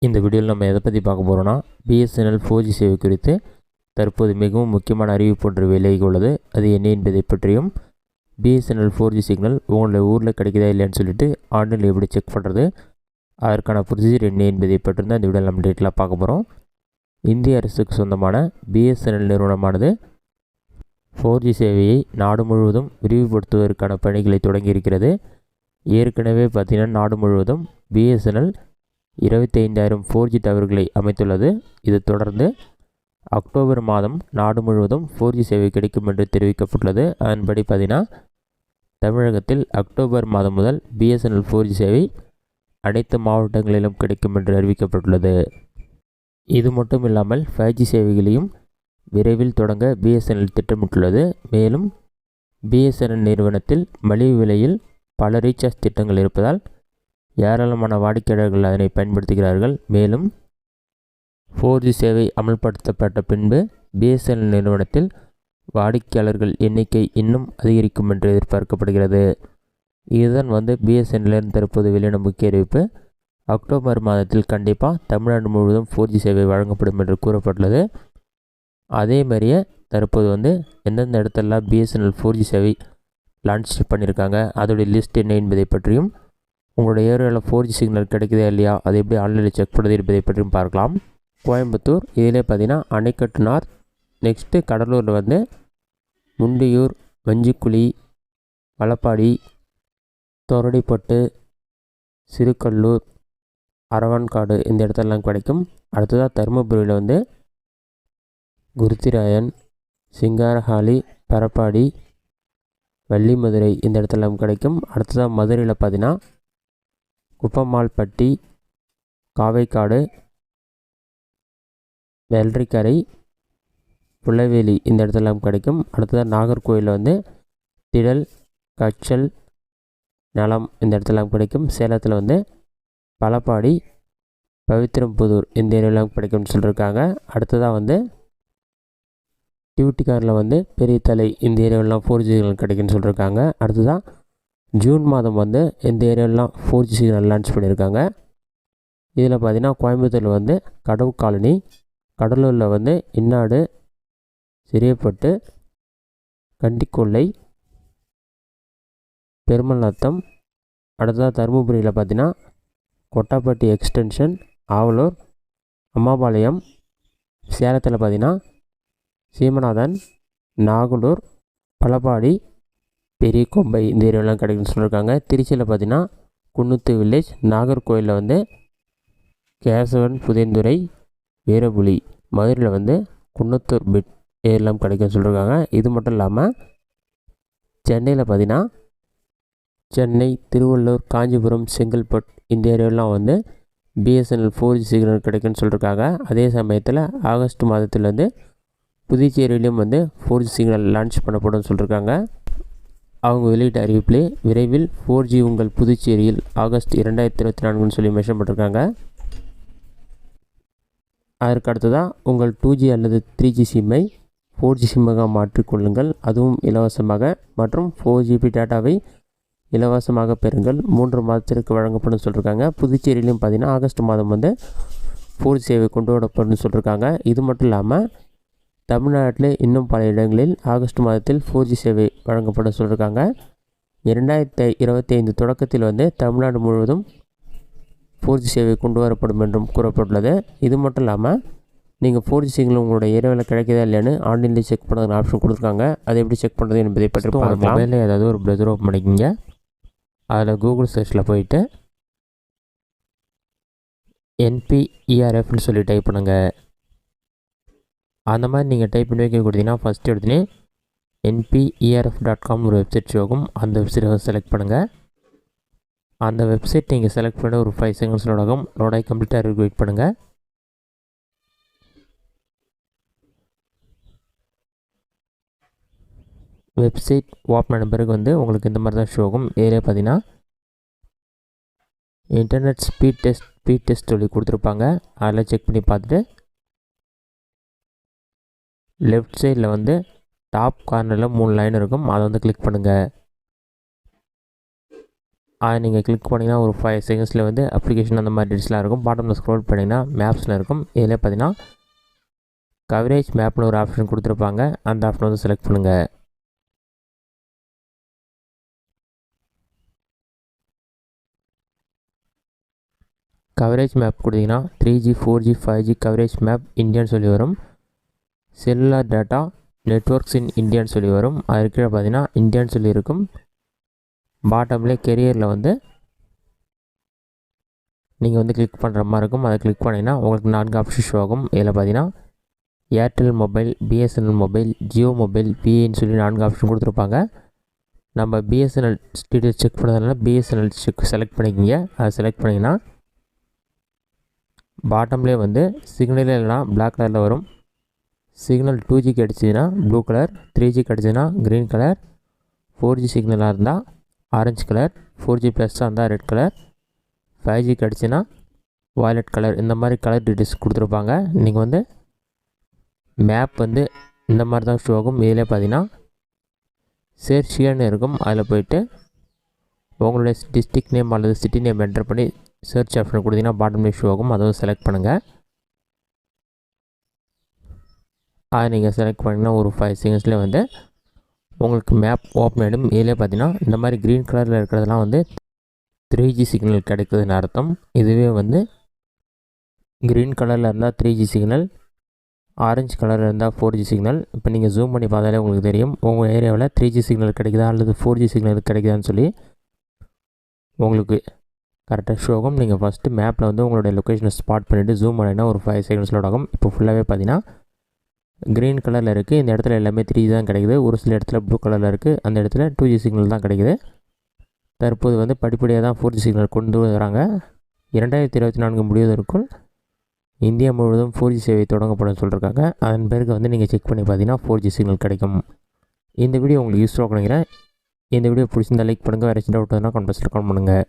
இந்த வீடியோவில் நம்ம எதை பற்றி பார்க்க போகிறோன்னா பிஎஸ்என்எல் 4G சேவை குறித்து தற்போது மிகவும் முக்கியமான அறிவிப்பு ஒன்று வெளியாகி உள்ளது. அது என்ன என்பதை பற்றியும் பிஎஸ்என்எல் 4G சிக்னல் உங்களுடைய ஊரில் கிடைக்குதா இல்லைன்னு சொல்லிட்டு ஆன்லைனில் எப்படி செக் பண்ணுறது, அதற்கான ப்ரொசீஜர் என்ன என்பதை பற்றி தான் இந்த வீடியோவில் நம்ம டீட்டெயிலாக பார்க்க போகிறோம். இந்திய அரசுக்கு சொந்தமான பிஎஸ்என்எல் நிறுவனமானது 4G சேவையை நாடு முழுவதும் விரிவுபடுத்துவதற்கான பணிகளை தொடங்கியிருக்கிறது. ஏற்கனவே பார்த்திங்கன்னா நாடு முழுவதும் பிஎஸ்என்எல் 25,000 4G டவர்களை அமைத்துள்ளது. இது தொடர்ந்து அக்டோபர் மாதம் நாடு முழுவதும் 4G சேவை கிடைக்கும் என்று தெரிவிக்கப்பட்டுள்ளது. அதன்படி பார்த்தீங்கன்னா தமிழகத்தில் அக்டோபர் மாதம் முதல் பிஎஸ்என்எல் 4G சேவை அனைத்து மாவட்டங்களிலும் கிடைக்கும் என்று அறிவிக்கப்பட்டுள்ளது. இது மட்டும் இல்லாமல் 5G சேவைகளையும் விரைவில் தொடங்க பிஎஸ்என்எல் திட்டமிட்டுள்ளது. மேலும் பிஎஸ்என்எல் நிறுவனத்தில் மலிவு விலையில் பல ரீசார்ஜ் திட்டங்கள் இருப்பதால் ஏராளமான வாடிக்கையாளர்கள் அதனை பயன்படுத்துகிறார்கள். மேலும் 4G சேவை அமல்படுத்தப்பட்ட பின்பு பிஎஸ்என்எல் நிறுவனத்தில் வாடிக்கையாளர்கள் எண்ணிக்கை இன்னும் அதிகரிக்கும் என்று எதிர்பார்க்கப்படுகிறது. இதுதான் பிஎஸ்என்எல் தற்போது வெளியான முக்கிய அறிவிப்பு. அக்டோபர் மாதத்தில் கண்டிப்பாக தமிழ்நாடு முழுவதும் 4G சேவை வழங்கப்படும் என்று கூறப்பட்டுள்ளது. அதே மாதிரியே தற்போது எந்தெந்த இடத்துலலாம் பிஎஸ்என்எல் 4G சேவை லான்ச் பண்ணியிருக்காங்க, அதோடைய லிஸ்ட் என்ன என்பதை பற்றியும், உங்களுடைய ஏரியாவில் 4G சிக்னல் கிடைக்குதா இல்லையா, அதை எப்படி ஆன்லைனில் செக் பண்ணுறது என்பதை பற்றியும் பார்க்கலாம். கோயம்புத்தூர் இதிலே பார்த்தீங்கன்னா அணைக்கட்டு நார்த், நெக்ஸ்ட்டு கடலூரில் முண்டியூர், வஞ்சிக்குழி, வலப்பாடி, தொரடிப்பட்டு, சிறுகல்லூர், அரவான்காடு இந்த இடத்துலலாம் கிடைக்கும். அடுத்ததாக தருமபுரியில் குருத்திராயன், சிங்காரஹாலி, பரப்பாடி, வள்ளிமதுரை இந்த இடத்துலலாம் கிடைக்கும். அடுத்ததாக மதுரையில் பார்த்தீங்கன்னா குப்பமால்பட்டி, காவைக்காடு, வெள்ளரிக்கரை, புள்ளவேலி இந்த இடத்துலலாம் கிடைக்கும். அடுத்ததாக நாகர்கோவிலில் திடல், கச்சல், நலம் இந்த இடத்துலலாம் கிடைக்கும். சேலத்தில் பலப்பாடி, பவித்திரம்புதூர் இந்த ஏரியாலாம் கிடைக்கும்னு சொல்லியிருக்காங்க. அடுத்ததாக டியூட்டிக்காரில் பெரிய தலை இந்த ஏரியாவெலாம் 4G சிக்னல் கிடைக்குன்னு சொல்லியிருக்காங்க. அடுத்ததாக ஜூன் மாதம் இந்த ஏரியாவெலாம் 4G சிக்னல் லான்ச் பண்ணியிருக்காங்க. இதில் பார்த்திங்கன்னா கோயம்புத்தூரில் கடவு காலனி, கடலூரில் இன்னாடு, சிறியப்பட்டு, கண்டிக்கொள்ளை, பெருமநத்தம். அடுத்ததாக தருமபுரியில் பார்த்திங்கன்னா கொட்டாப்பட்டி எக்ஸ்டென்ஷன், ஆவலூர், அம்மாபாளையம். சேலத்தில் பார்த்திங்கன்னா சீமநாதன், நாகலூர், பலப்பாடி, பெரிய கொம்பை இந்த ஏரியாவெலாம் கிடைக்குன்னு சொல்லியிருக்காங்க. திருச்சியில் பார்த்திங்கன்னா குன்னூத்து வில்லேஜ், நாகர்கோவிலில் கேசவன், புதேந்துறை, வீரபுலி, மதுரையில் குன்னத்தூர் பிட் ஏரியாலாம் கிடைக்குன்னு சொல்லியிருக்காங்க. இது மட்டும் இல்லாமல் சென்னையில் பார்த்திங்கன்னா சென்னை, திருவள்ளூர், காஞ்சிபுரம், செங்கல்பட்டு இந்த ஏரியாவெலாம் பிஎஸ்என்எல் 4G சிக்னல் கிடைக்குன்னு சொல்லியிருக்காங்க. அதே சமயத்தில் ஆகஸ்ட் மாதத்தில் புதுச்சேரியிலும் 4G சிக்னல் லான்ச் பண்ணப்படும் சொல்லியிருக்காங்க. அவங்க வெளியிட்ட அறிவிப்பிலே விரைவில் 4G உங்கள் புதுச்சேரியில் ஆகஸ்ட் 2024 சொல்லி மென்ஷன் பண்ணியிருக்காங்க. அதற்கு அடுத்ததாக உங்கள் 2G அல்லது 3G சிம்மை 4G சிம்மாக மாற்றிக்கொள்ளுங்கள், அதுவும் இலவசமாக. மற்றும் 4GB டேட்டாவை இலவசமாக பெறுங்கள், 3 மாதத்திற்கு வழங்கப்படும் சொல்லியிருக்காங்க. புதுச்சேரியிலையும் பார்த்திங்கன்னா ஆகஸ்ட் மாதம் 4G சேவை கொண்டு வரப்படும் சொல்லியிருக்காங்க. இது மட்டும் இல்லாமல் தமிழ்நாட்டில் இன்னும் பல இடங்களில் ஆகஸ்ட் மாதத்தில் 4G சேவை வழங்கப்பட சொல்லியிருக்காங்க. 2025 தொடக்கத்தில் தமிழ்நாடு முழுவதும் 4G சேவை கொண்டு வரப்படும் என்றும் கூறப்பட்டுள்ளது. இது மட்டும் இல்லாமல் நீங்கள் 4G சிக்னல் உங்களோட ஏரியாவில் கிடைக்குதா இல்லைன்னு ஆன்லைனில் செக் பண்ணுறதுக்கு ஆப்ஷன் கொடுத்துருக்காங்க. அதை எப்படி செக் பண்ணுறது என்பதை பற்றி பார்க்கலாம். மொபைலில் ஏதாவது ஒரு ப்ரௌசர் ஓப்பன் பண்ணிக்கிங்க. அதில் கூகுள் சர்ச்சில் போயிட்டு NPERFன்னு சொல்லி டைப் பண்ணுங்கள். அந்த மாதிரி நீங்கள் டைப் பண்ணி வைக்க கொடுத்தீங்கன்னா ஃபஸ்ட்டு எடுத்துனே NPERF.com ஒரு வெப்சைட் ஆகும். அந்த வெப்சைட்டை செலக்ட் பண்ணுங்கள். அந்த வெப்சைட் நீங்கள் செலக்ட் பண்ண ஒரு 5 செகண்ட்ஸ் ஆகும். லோடாகி கம்ப்ளீட்டாக இருக்கு, வெயிட் பண்ணுங்கள். வெப்சைட் ஓப்பன் ஆன பிறகு உங்களுக்கு இந்த மாதிரி தான் ஷோ ஆகும். ஏரியா பார்த்தீங்கன்னா இன்டர்நெட் ஸ்பீட் டெஸ்ட் சொல்லி கொடுத்துருப்பாங்க. அதில் செக் பண்ணி பார்த்துட்டு லெஃப்ட் சைடில் டாப் கார்னரில் 3 லைன் இருக்கும். அதை கிளிக் பண்ணுங்கள். அதை நீங்கள் கிளிக் பண்ணிங்கன்னா ஒரு 5 செகண்ட்ஸில் வந்து அப்ளிகேஷன் அந்த மாதிரி டீட்டெயில்ஸ்லாம் இருக்கும். பாட்டமில் ஸ்க்ரோல் பண்ணிங்கன்னா மேப்ஸில் இருக்கும். இதில் பார்த்தீங்கன்னா கவரேஜ் மேப்னு ஒரு ஆப்ஷன் கொடுத்துருப்பாங்க. அந்த ஆப்ஷன் வந்து செலக்ட் பண்ணுங்கள். கவரேஜ் மேப் கொடுத்தீங்கன்னா 3G 4G 5G coverage map இந்தியான்னு சொல்லி வரும். செல்லுலார் டேட்டா நெட்வொர்க்ஸ் இன் இந்தியான்னு சொல்லி வரும். அது கீழே பார்த்தீங்கன்னா இந்தியான்னு சொல்லி இருக்கும். பாட்டம்லேயே கெரியரில் வந்து நீங்கள் வந்து கிளிக் பண்ணுற மாதிரி இருக்கும். அதை கிளிக் பண்ணிங்கன்னா உங்களுக்கு 4 ஆப்ஷன் ஷோ ஆகும். இதில் பார்த்தீங்கன்னா Airtel mobile, BSNL mobile, Jio mobile, விஏன்னு சொல்லி 4 ஆப்ஷன் கொடுத்துருப்பாங்க. நம்ம பிஎஸ்என்எல் டீட்டெயில்ஸ் செக் பண்ணுறதுனால பிஎஸ்என்எல் செலக்ட் பண்ணிக்கிங்க. அதை செலக்ட் பண்ணிங்கன்னா பாட்டம்லேயே வந்து சிக்னல் இல்லைனா பிளாக் கலரில் வரும். சிக்னல் 2G கிடச்சிதுன்னா ப்ளூ கலர், 3G கிடச்சிதுன்னா க்ரீன் கலர், 4G சிக்னலாக இருந்தால் ஆரஞ்சு கலர், 4G ப்ளஸ்ஸாக இருந்தால் ரெட் கலர், 5G கிடச்சின்னா வயலட் கலர். இந்த மாதிரி கலர் டீட்டெயில்ஸ் கொடுத்துருப்பாங்க. நீங்கள் வந்து மேப் வந்து இந்த மாதிரி தான் ஷோ ஆகும். இதில் பார்த்தீங்கன்னா சர்ச்னு இருக்கும். அதில் போய்ட்டு உங்களுடைய டிஸ்ட்ரிக்ட் நேம் அல்லது சிட்டி நேம் என்டர் பண்ணி சர்ச் ஆப்ஷன் கொடுத்தீங்கன்னா பாட்டம்லேயே ஷோ ஆகும். அதை வந்து செலக்ட் பண்ணுங்கள். அதை நீங்கள் செலக்ட் பண்ணிங்கன்னா ஒரு 5 செகண்ட்ஸ்லேயே வந்து உங்களுக்கு மேப் ஓப்பன் ஆகிடும். இதிலே பார்த்தீங்கன்னா இந்த மாதிரி க்ரீன் கலரில் இருக்கிறதெல்லாம் வந்து 3G சிக்னல் கிடைக்குதுன்னு அர்த்தம். இதுவே வந்து க்ரீன் கலரில் இருந்தால் 3G சிக்னல், ஆரஞ்சு கலரில் இருந்தால் 4G சிக்னல். இப்போ நீங்கள் ஜூம் பண்ணி பார்த்தாலே உங்களுக்கு தெரியும் உங்கள் ஏரியாவில் 3G சிக்னல் கிடைக்குதா அல்லது 4G சிக்னல் கிடைக்குதான்னு சொல்லி உங்களுக்கு கரெக்டாக ஷோ ஆகும். நீங்கள் ஃபஸ்ட்டு மேப்பில் வந்து உங்களுடைய லொக்கேஷனை ஸ்பாட் பண்ணிவிட்டு ஜூம் பண்ணினா ஒரு 5 செகண்ட்ஸ் லோட் ஆகும். இப்போ ஃபுல்லாகவே பார்த்தீங்கன்னா க்ரீன் கலரில் இருக்குது. இந்த இடத்துல எல்லாமே 3G தான் கிடைக்குது. ஒரு சில இடத்துல ப்ளூ கலரில் இருக்குது. அந்த இடத்துல 2G சிக்னல் தான் கிடைக்குது. தற்போது வந்து படிப்படியாக தான் 4G சிக்னல் கொண்டு வராங்க. 2024 முடிவதற்குள் இந்தியா முழுவதும் 4G சேவை தொடங்கப்படும் சொல்லியிருக்காங்க. அதன் பிறகு வந்து நீங்கள் செக் பண்ணி பார்த்தீங்கன்னா 4G சிக்னல் கிடைக்கும். இந்த வீடியோ உங்களுக்கு யூஸ்ஃபுல்லாக நினைக்கிறேன். இந்த வீடியோ பிடிச்சிருந்தால் லைக் பண்ணுங்கள். வேறு ஏதாச்சும் டவுட் இருந்தால் கமெண்ட் பாக்ஸில் கமெண்ட் பண்ணுங்கள்.